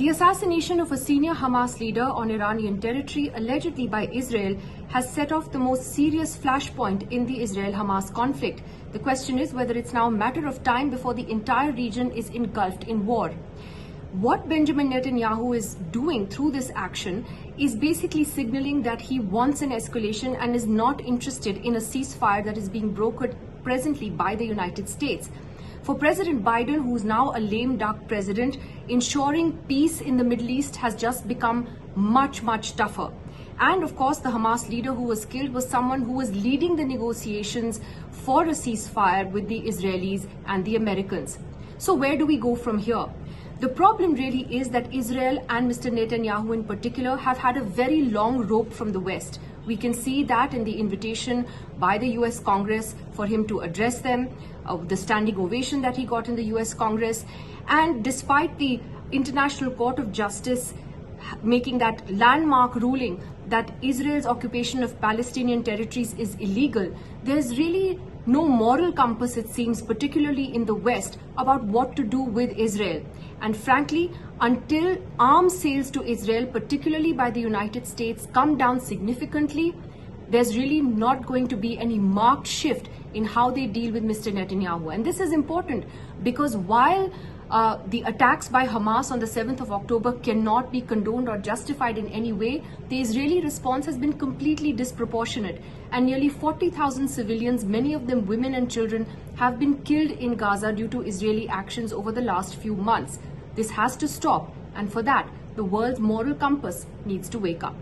The assassination of a senior Hamas leader on Iranian territory, allegedly by Israel, has set off the most serious flashpoint in the Israel-Hamas conflict. The question is whether it's now a matter of time before the entire region is engulfed in war. What Benjamin Netanyahu is doing through this action is basically signaling that he wants an escalation and is not interested in a ceasefire that is being brokered presently by the United States. For President Biden, who is now a lame duck president, ensuring peace in the Middle East has just become much tougher. And of course, the Hamas leader who was killed was someone who was leading the negotiations for a ceasefire with the Israelis and the Americans. So where do we go from here? The problem really is that Israel and Mr. Netanyahu in particular have had a very long rope from the West. We can see that in the invitation by the US Congress for him to address them, the standing ovation that he got in the US Congress. And despite the International Court of Justice making that landmark ruling that Israel's occupation of Palestinian territories is illegal, there's really no moral compass, it seems, particularly in the West, about what to do with Israel. And frankly, until arms sales to Israel, particularly by the United States, come down significantly, there's really not going to be any marked shift in how they deal with Mr. Netanyahu. And this is important because while the attacks by Hamas on the 7th of October cannot be condoned or justified in any way, the Israeli response has been completely disproportionate. And nearly 40,000 civilians, many of them women and children, have been killed in Gaza due to Israeli actions over the last few months. This has to stop. And for that, the world's moral compass needs to wake up.